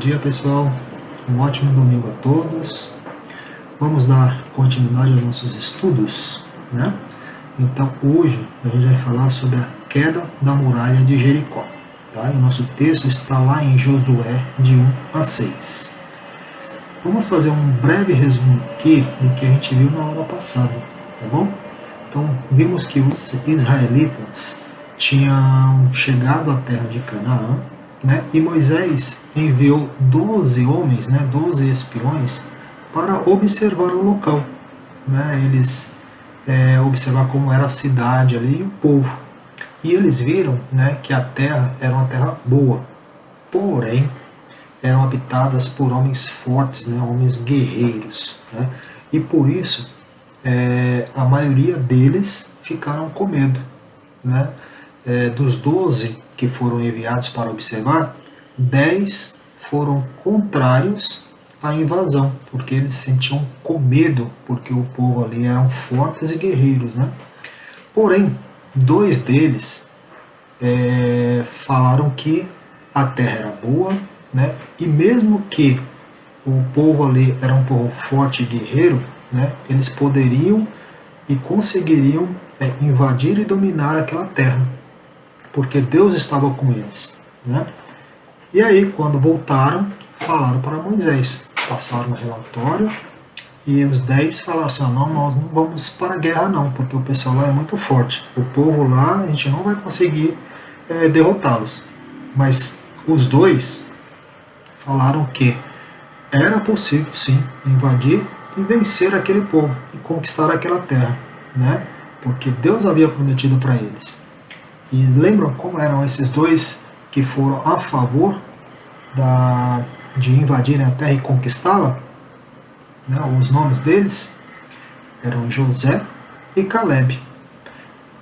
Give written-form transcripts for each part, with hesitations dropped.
dia, pessoal. Um ótimo domingo a todos. Vamos dar continuidade aos nossos estudos, né? Então, hoje a gente vai falar sobre a queda da muralha de Jericó, tá? E o nosso texto está lá em Josué, de 1 a 6. Vamos fazer um breve resumo aqui do que a gente viu na aula passada, tá bom? Então, vimos que os israelitas tinham chegado à terra de Canaã, né? E Moisés enviou 12 homens, 12 espiões, para observar o local, né? Eles observar como era a cidade ali e o povo. E eles viram, né, que a terra era uma terra boa, porém eram habitadas por homens fortes, né, homens guerreiros, né? E por isso a maioria deles ficaram com medo, né? Dos 12 que foram enviados para observar, 10 foram contrários à invasão, porque eles se sentiam com medo, porque o povo ali eram fortes e guerreiros, né? Porém, 2 deles falaram que a terra era boa, né? E mesmo que o povo ali era um povo forte e guerreiro, né? Eles poderiam e conseguiriam invadir e dominar aquela terra, porque Deus estava com eles, né? E aí, quando voltaram, falaram para Moisés, passaram um relatório, e os 10 falaram assim: não, nós não vamos para a guerra não, porque o pessoal lá é muito forte, o povo lá a gente não vai conseguir derrotá-los. Mas os 2 falaram que era possível sim invadir e vencer aquele povo e conquistar aquela terra, né? Porque Deus havia prometido para eles. E lembram como eram esses 2 que foram a favor de invadirem a terra e conquistá-la? Né? Os nomes deles eram José e Caleb.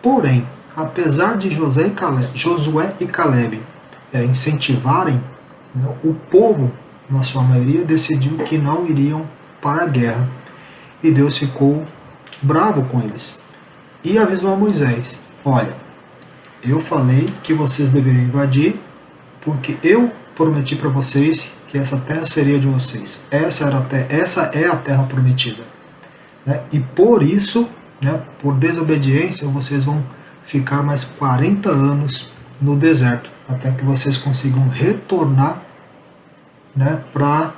Porém, apesar de Josué e Caleb incentivarem, né, o povo, na sua maioria, decidiu que não iriam para a guerra. E Deus ficou bravo com eles. E avisou a Moisés: olha, eu falei que vocês deveriam invadir, porque eu prometi para vocês que essa terra seria de vocês. Essa é a terra prometida. Né? E por isso, né, por desobediência, vocês vão ficar mais 40 anos no deserto, até que vocês consigam retornar, né, para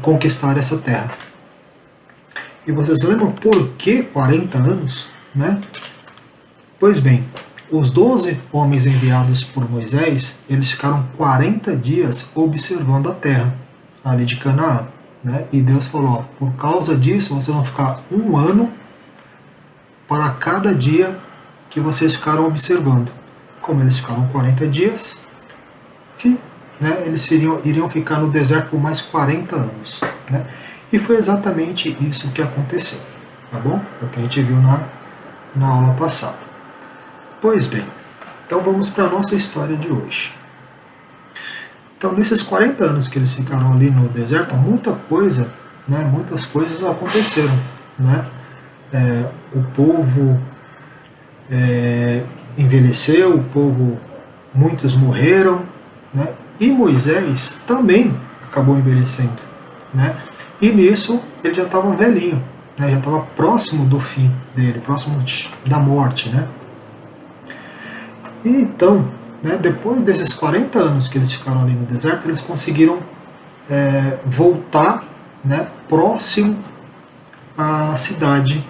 conquistar essa terra. E vocês lembram por que 40 anos? Né? Pois bem, os 12 homens enviados por Moisés, eles ficaram 40 dias observando a terra ali de Canaã, né? E Deus falou: ó, por causa disso, vocês vão ficar 1 ano para cada dia que vocês ficaram observando. Como eles ficaram 40 dias, né, eles iriam ficar no deserto por mais 40 anos. Né? E foi exatamente isso que aconteceu. Tá bom? É o que a gente viu na aula passada. Pois bem, então vamos para a nossa história de hoje. Então, nesses 40 anos que eles ficaram ali no deserto, muitas coisas aconteceram. Né? O povo envelheceu, muitos morreram, né? E Moisés também acabou envelhecendo. Né? E nisso ele já estava velhinho, né? Já estava próximo do fim dele, próximo da morte. Né? E então, né, depois desses 40 anos que eles ficaram ali no deserto, eles conseguiram voltar, né, próximo à cidade,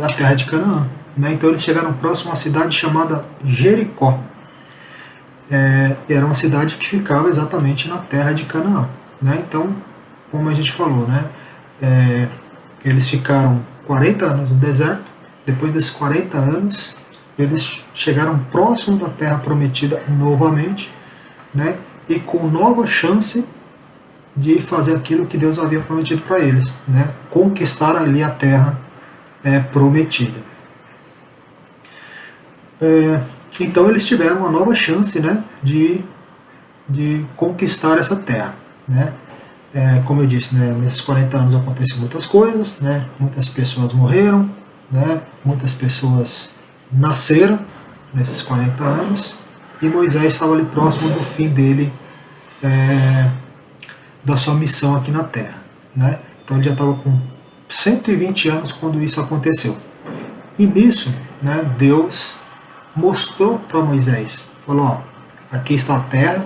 à terra de Canaã. Né? Então eles chegaram próximo à cidade chamada Jericó. Era uma cidade que ficava exatamente na terra de Canaã. Né? Então, como a gente falou, né, eles ficaram 40 anos no deserto. Depois desses 40 anos, eles chegaram próximo da terra prometida novamente, né, e com nova chance de fazer aquilo que Deus havia prometido para eles, né, conquistar ali a terra prometida. Então eles tiveram uma nova chance, né, de conquistar essa terra. Né. Como eu disse, né, nesses 40 anos aconteceram muitas coisas, né, muitas pessoas morreram, né, muitas pessoas nasceram nesses 40 anos, e Moisés estava ali próximo do fim dele da sua missão aqui na Terra, né? Então ele já estava com 120 anos quando isso aconteceu. E nisso, né, Deus mostrou para Moisés, falou, ó, aqui está a terra,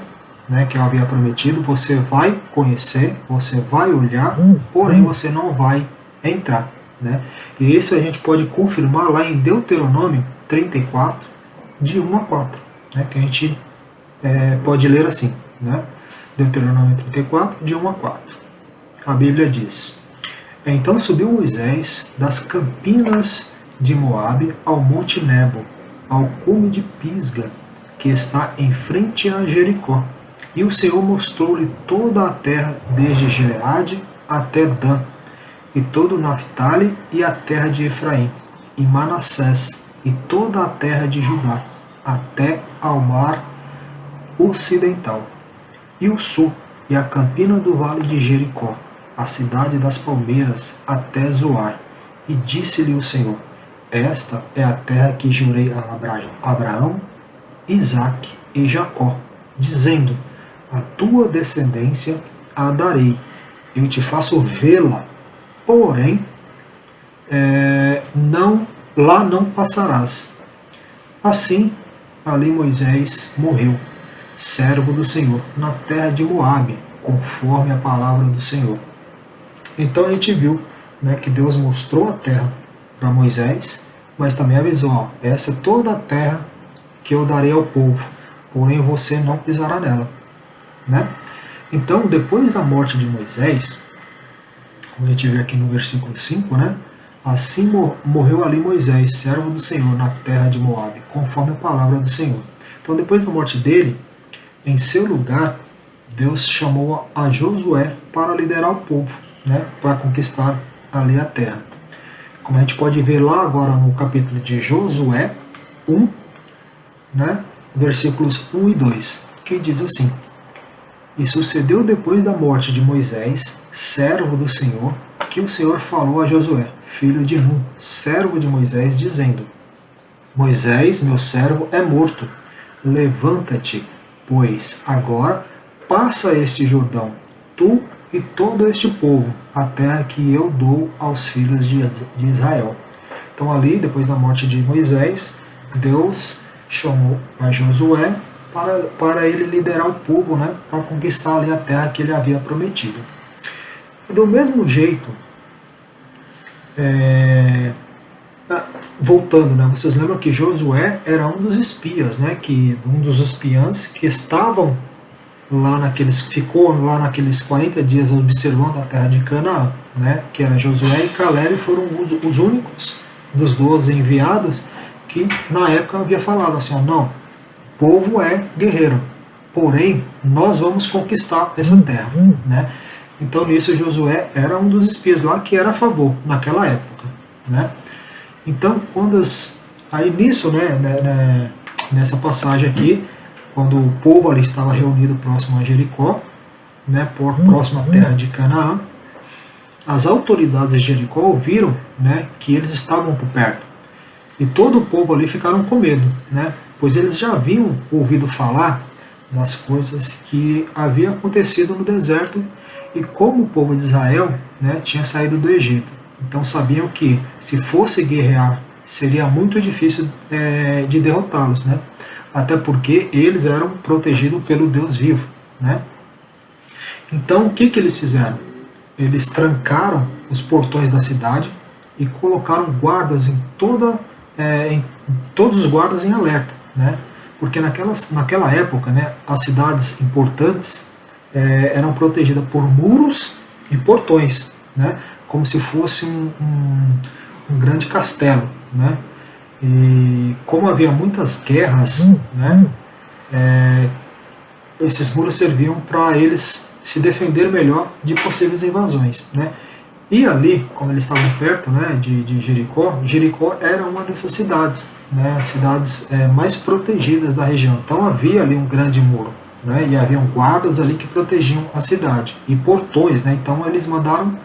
né, que eu havia prometido, você vai conhecer, você vai olhar, porém você não vai entrar, né? E isso a gente pode confirmar lá em Deuteronômio 34, de 1 a 4, né, que a gente pode ler assim, né? Deuteronômio 34, de 1 a 4. A Bíblia diz: Então subiu Moisés das campinas de Moabe ao monte Nebo, ao cume de Pisga, que está em frente a Jericó. E o Senhor mostrou-lhe toda a terra, desde Gileade até Dan, e todo Naphtali e a terra de Efraim, e Manassés, e toda a terra de Judá, até ao mar ocidental, e o sul, e a campina do vale de Jericó, a cidade das palmeiras, até Zoar. E disse-lhe o Senhor: Esta é a terra que jurei a Abraão, Isaque e Jacó, dizendo: A tua descendência a darei, eu te faço vê-la, porém lá não passarás. Assim, ali Moisés morreu, servo do Senhor, na terra de Moabe, conforme a palavra do Senhor. Então a gente viu, né, que Deus mostrou a terra para Moisés, mas também avisou, ó, essa é toda a terra que eu darei ao povo, porém você não pisará nela, né? Então, depois da morte de Moisés, como a gente vê aqui no versículo 5, né? Assim morreu ali Moisés, servo do Senhor, na terra de Moabe, conforme a palavra do Senhor. Então, depois da morte dele, em seu lugar, Deus chamou a Josué para liderar o povo, né? Para conquistar ali a terra. Como a gente pode ver lá agora no capítulo de Josué 1, né? Versículos 1 e 2, que diz assim: E sucedeu depois da morte de Moisés, servo do Senhor, que o Senhor falou a Josué, filho de Nun, servo de Moisés, dizendo: Moisés, meu servo, é morto. Levanta-te, pois agora passa este Jordão, tu e todo este povo, a terra que eu dou aos filhos de Israel. Então ali, depois da morte de Moisés, Deus chamou a Josué para ele liderar o povo, né, para conquistar ali a terra que ele havia prometido. E do mesmo jeito, voltando, né, vocês lembram que Josué era um dos espias, né, um dos espiãs que estavam lá ficou lá naqueles 40 dias observando a terra de Canaã, né, que era Josué e Caleb, foram os únicos dos 12 enviados que na época havia falado assim, ó, não, o povo é guerreiro, porém nós vamos conquistar essa terra, né? Então nisso Josué era um dos espias lá que era a favor naquela época, né? Então aí nisso, né, nessa passagem aqui, quando o povo ali estava reunido próximo a Jericó, né, próximo à terra de Canaã, as autoridades de Jericó ouviram, né, que eles estavam por perto. E todo o povo ali ficaram com medo, né, pois eles já haviam ouvido falar das coisas que haviam acontecido no deserto e como o povo de Israel, né, tinha saído do Egito. Então sabiam que se fosse guerrear seria muito difícil de derrotá-los, né? Até porque eles eram protegidos pelo Deus vivo, né? Então o que eles fizeram? Eles trancaram os portões da cidade e colocaram guardas em todos os guardas em alerta, né? Porque naquela época, né, as cidades importantes eram protegidas por muros e portões, né? Como se fosse um grande castelo, né? E como havia muitas guerras, né, esses muros serviam para eles se defender melhor de possíveis invasões, né? E ali, como eles estavam perto, né, de Jericó, Jericó era uma dessas cidades, né, cidades mais protegidas da região. Então havia ali um grande muro, né, e haviam guardas ali que protegiam a cidade e portões, né? Então eles mandaram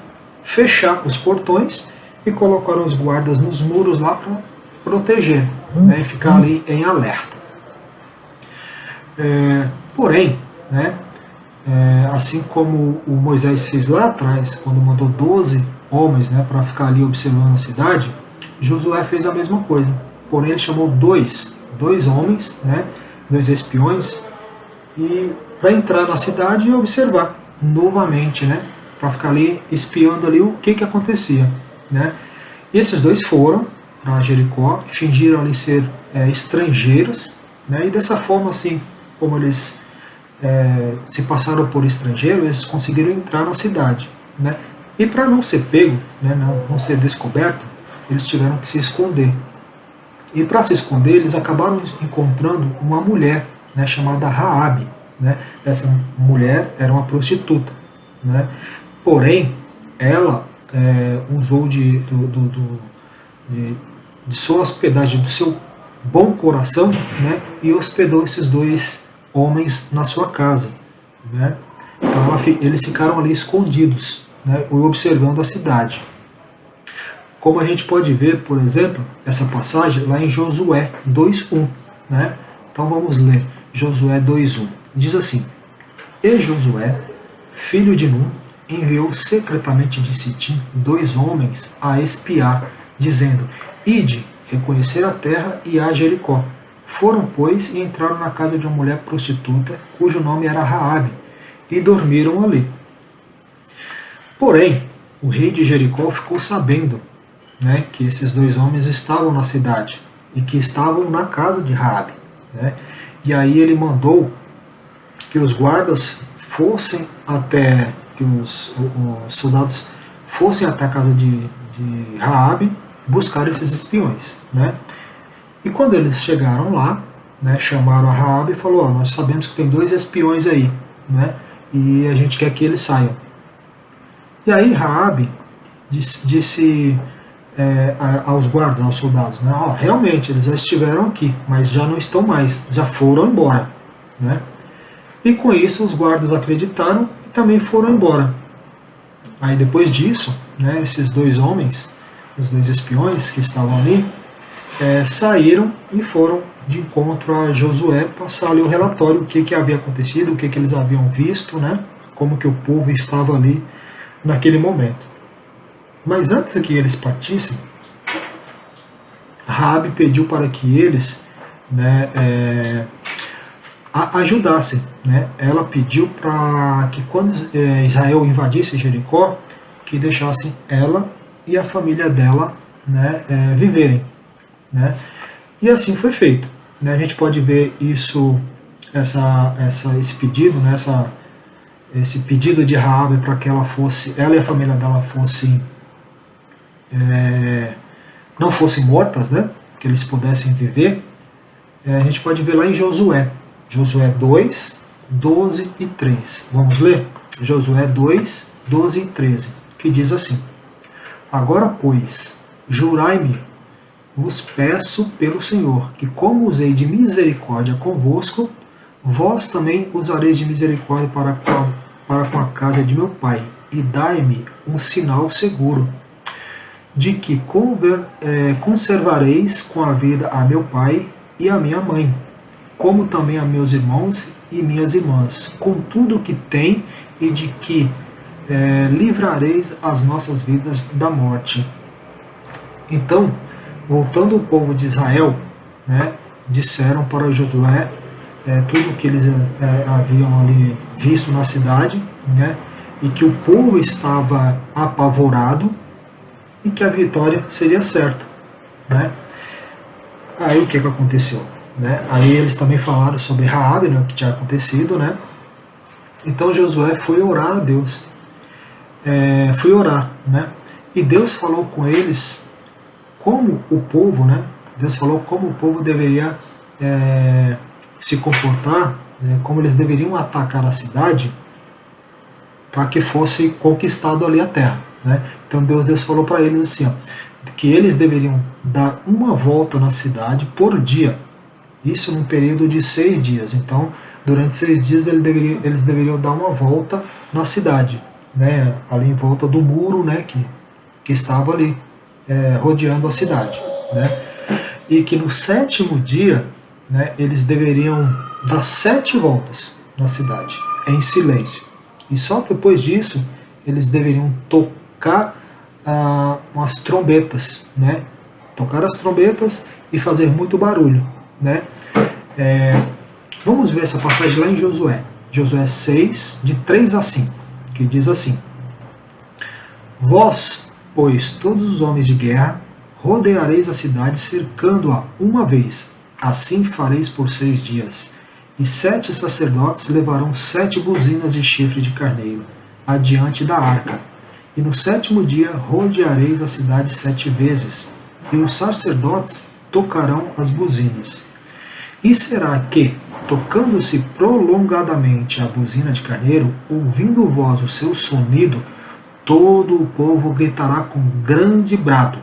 fechar os portões e colocaram os guardas nos muros lá para proteger, né, e ficar ali em alerta. Porém, né, assim como o Moisés fez lá atrás, quando mandou 12 homens, né, para ficar ali observando a cidade, Josué fez a mesma coisa. Porém, ele chamou dois homens, né, 2 espiões, e para entrar na cidade e observar novamente, né, para ficar ali espiando ali o que acontecia, né. E esses 2 foram para Jericó, fingiram ali ser estrangeiros, né, e dessa forma, assim, como eles se passaram por estrangeiros, eles conseguiram entrar na cidade, né. E para não ser pego, né, não ser descoberto, eles tiveram que se esconder. E para se esconder, eles acabaram encontrando uma mulher, né, chamada Raabe, né. Essa mulher era uma prostituta, né. Porém, ela usou de sua hospedagem, do seu bom coração, né, e hospedou esses 2 homens na sua casa, né. Então eles ficaram ali escondidos, né, observando a cidade. Como a gente pode ver, por exemplo, essa passagem lá em Josué 2:1, né? Então vamos ler Josué 2:1. Diz assim: E Josué, filho de Nun, enviou secretamente de Sitim 2 homens a espiar, dizendo: Ide, reconhecer a terra e a Jericó. Foram, pois, e entraram na casa de uma mulher prostituta, cujo nome era Raabe, e dormiram ali. Porém, o rei de Jericó ficou sabendo, né, que esses 2 homens estavam na cidade e que estavam na casa de Raabe, né? E aí ele mandou que os guardas fossem até, que os soldados fossem até a casa de Raabe buscar esses espiões, né? E quando eles chegaram lá, né, chamaram a Raabe e falou: nós sabemos que tem 2 espiões aí, né? E a gente quer que eles saiam. E aí Raabe disse aos guardas, aos soldados, né, realmente eles já estiveram aqui, mas já não estão mais, já foram embora, né? E com isso os guardas acreditaram e também foram embora. Aí depois disso, né, esses 2 homens, os 2 espiões que estavam ali, saíram e foram de encontro a Josué, passar ali o relatório, o que havia acontecido, o que eles haviam visto, né, como que o povo estava ali naquele momento. Mas antes que eles partissem, Raabe pediu para que eles, né, ajudassem, né? Ela pediu para que quando Israel invadisse Jericó, que deixassem ela e a família dela, né, viverem, né? E assim foi feito, né? A gente pode ver isso, esse pedido, né, esse pedido de Raabe para que ela e a família dela fossem não fossem mortas, né, que eles pudessem viver, a gente pode ver lá em Josué 2, 12 e 3. Vamos ler? Josué 2, 12 e 13, que diz assim: Agora, pois, jurai-me, vos peço pelo Senhor, que como usei de misericórdia convosco, vós também usareis de misericórdia para com a casa de meu pai, e dai-me um sinal seguro, de que conservareis com a vida a meu pai e a minha mãe, como também a meus irmãos e minhas irmãs, com tudo o que tem, e de que livrareis as nossas vidas da morte. Então, voltando o povo de Israel, né, disseram para Josué tudo o que eles haviam ali visto na cidade, né, e que o povo estava apavorado e que a vitória seria certa, né. Aí o que aconteceu? Né? Aí eles também falaram sobre Raabe, né, o que tinha acontecido, né? Então Josué foi orar a Deus, foi orar, né? E Deus falou com eles como o povo, né? Deus falou como o povo deveria se comportar, né, como eles deveriam atacar a cidade para que fosse conquistado ali a terra, né? Então Deus falou para eles assim, que eles deveriam dar uma volta na cidade por dia. Isso num período de 6 dias. Então, durante 6 dias eles deveriam dar uma volta na cidade, né, ali em volta do muro, né, que estava ali rodeando a cidade, né, e que no 7º dia, né, eles deveriam dar 7 voltas na cidade. em silêncio. E só depois disso eles deveriam tocar umas trombetas, né? Tocar as trombetas e fazer muito barulho, né? Vamos ver essa passagem lá em Josué. Josué 6, de 3 a 5, que diz assim: Vós, pois, todos os homens de guerra, rodeareis a cidade cercando-a uma vez. Assim fareis por 6 dias. E 7 sacerdotes levarão 7 buzinas de chifre de carneiro adiante da arca. E no 7º dia rodeareis a cidade 7 vezes, e os sacerdotes tocarão as buzinas. E será que, tocando-se prolongadamente a buzina de carneiro, ouvindo vós o seu sonido, todo o povo gritará com grande brado,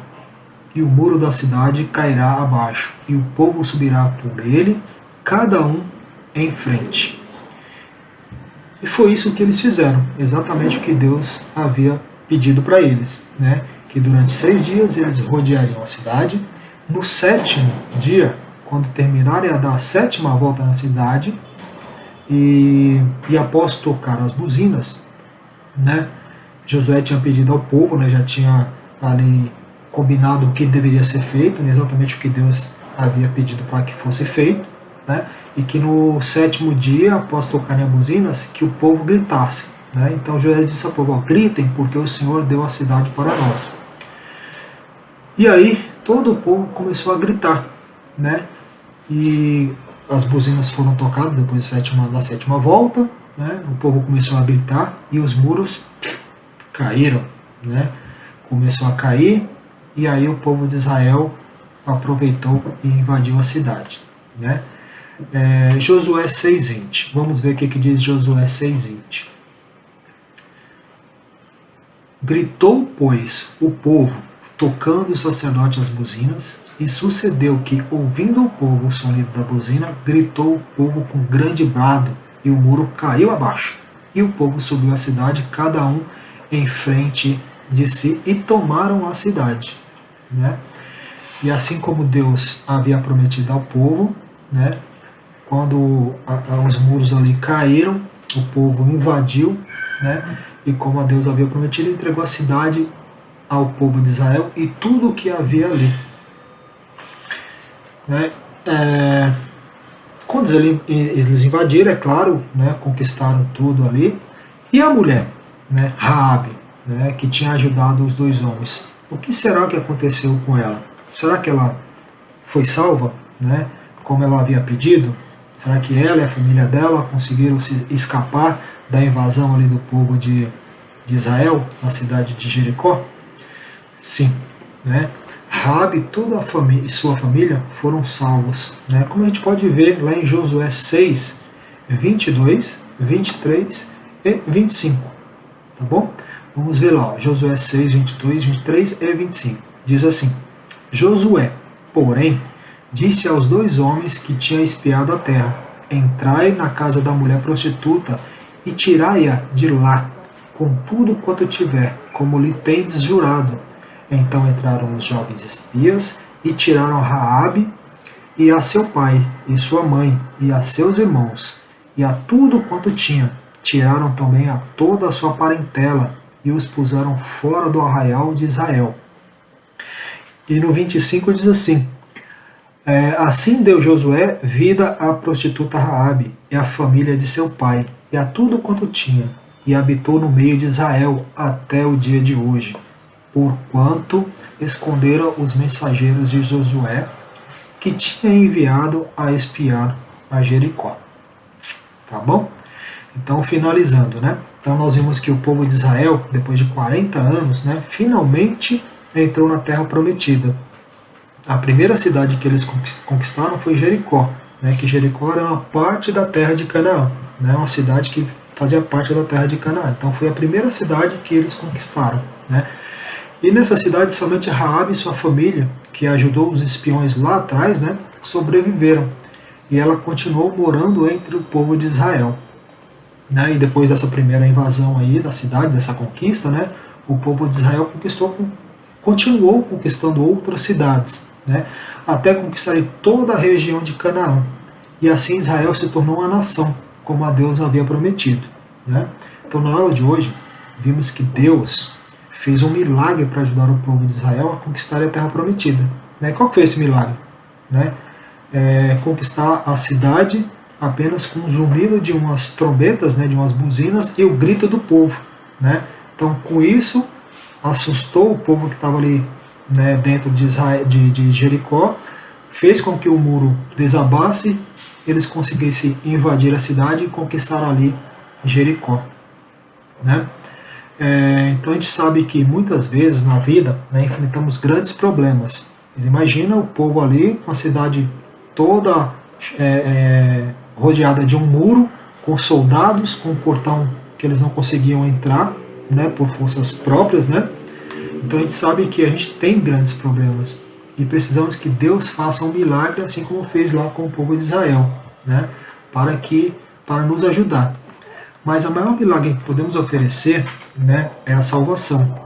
e o muro da cidade cairá abaixo, e o povo subirá por ele, cada um em frente. E foi isso que eles fizeram, exatamente o que Deus havia pedido para eles, né? Que durante 6 dias eles rodeariam a cidade. No 7º dia, quando terminarem a dar a 7ª volta na cidade, e após tocar as buzinas, né? Josué tinha pedido ao povo, né? Já tinha ali combinado o que deveria ser feito, né, exatamente o que Deus havia pedido para que fosse feito, né? E que no 7º dia, após tocarem as buzinas, que o povo gritasse. Né? Então Josué disse ao povo: gritem, porque o Senhor deu a cidade para nós. E aí todo o povo começou a gritar, né? E as buzinas foram tocadas depois da 7ª volta, né? O povo começou a gritar e os muros caíram, né? Começou a cair, e aí o povo de Israel aproveitou e invadiu a cidade, né? Josué 6:20. Vamos ver o que diz Josué 6:20. Gritou, pois, o povo, tocando o sacerdote as buzinas, e sucedeu que, ouvindo o povo o sonido da buzina, gritou o povo com grande brado, e o muro caiu abaixo. E o povo subiu a cidade, cada um em frente de si, e tomaram a cidade. Né? E assim como Deus havia prometido ao povo, né, quando os muros ali caíram, o povo invadiu, né, e como a Deus havia prometido, entregou a cidade ao povo de Israel e tudo o que havia ali. Né? Quando eles invadiram, é claro, né, conquistaram tudo ali. E a mulher, né, Raabe, né, que tinha ajudado os 2 homens, o que será que aconteceu com ela? Será que ela foi salva, né, como ela havia pedido? Será que ela e a família dela conseguiram se escapar da invasão ali do povo de Israel, na cidade de Jericó? Sim, né? Raabe e toda a família, e sua família foram salvos, né? Como a gente pode ver lá em Josué 6, 22, 23 e 25, tá bom? Vamos ver lá, ó, Josué 6, 22, 23 e 25. Diz assim: Josué, porém, disse aos 2 homens que tinham espiado a terra: entrai na casa da mulher prostituta e tirai-a de lá, com tudo quanto tiver, como lhe tendes jurado. Então entraram os jovens espias e tiraram Raabe e a seu pai e sua mãe e a seus irmãos e a tudo quanto tinha. Tiraram também a toda a sua parentela e os puseram fora do arraial de Israel. E no 25 diz assim: assim deu Josué vida à prostituta Raabe e à família de seu pai e a tudo quanto tinha, e habitou no meio de Israel até o dia de hoje, porquanto esconderam os mensageiros de Josué, que tinha enviado a espiar a Jericó. Tá bom? Então, finalizando, né? Então nós vimos que o povo de Israel, depois de 40 anos, né, finalmente entrou na Terra Prometida. A primeira cidade que eles conquistaram foi Jericó, né, que Jericó era uma parte da terra de Canaã, né, uma cidade que fazia parte da terra de Canaã. Então foi a primeira cidade que eles conquistaram. Né? E nessa cidade somente Raabe e sua família, que ajudou os espiões lá atrás, né, sobreviveram. E ela continuou morando entre o povo de Israel. Né? E depois dessa primeira invasão aí da cidade, dessa conquista, né, o povo de Israel continuou conquistando outras cidades, né, até conquistarem toda a região de Canaã. E assim Israel se tornou uma nação, como a Deus havia prometido. né? Então, na aula de hoje, vimos que Deus fez um milagre para ajudar o povo de Israel a conquistar a Terra Prometida. Né? Qual que foi esse milagre? Né? Conquistar a cidade apenas com o zumbido de umas trombetas, né, de umas buzinas e o grito do povo. Né? Então, com isso, assustou o povo que estava ali, né, dentro de, de Jericó, fez com que o muro desabasse, eles conseguissem invadir a cidade e conquistar ali Jericó. Né? Então a gente sabe que muitas vezes na vida, né, enfrentamos grandes problemas. Imagina o povo ali, uma cidade toda rodeada de um muro, com soldados, com um portão que eles não conseguiam entrar, né, por forças próprias, né? Então a gente sabe que a gente tem grandes problemas e precisamos que Deus faça um milagre, assim como fez lá com o povo de Israel, né, para nos ajudar. Mas o maior milagre que podemos oferecer, né, é a salvação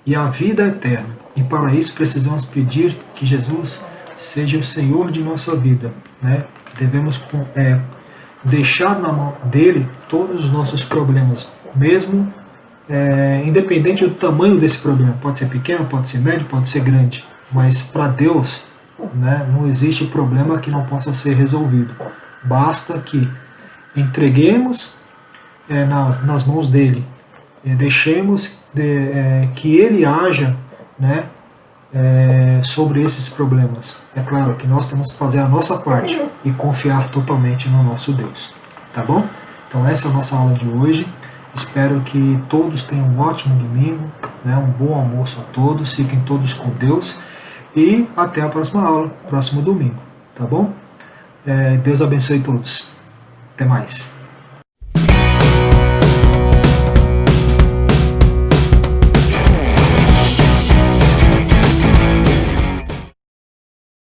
e a vida eterna. E para isso precisamos pedir que Jesus seja o Senhor de nossa vida. Né? Devemos deixar na mão dele todos os nossos problemas, mesmo independente do tamanho desse problema. Pode ser pequeno, pode ser médio, pode ser grande. Mas para Deus, né, não existe problema que não possa ser resolvido. Basta que entreguemos nas mãos dele, deixemos que ele haja, né, sobre esses problemas. É claro que nós temos que fazer a nossa parte e confiar totalmente no nosso Deus. Tá bom? Então essa é a nossa aula de hoje. Espero que todos tenham um ótimo domingo, né, um bom almoço a todos, fiquem todos com Deus e até a próxima aula, próximo domingo. Tá bom? Deus abençoe todos. Até mais.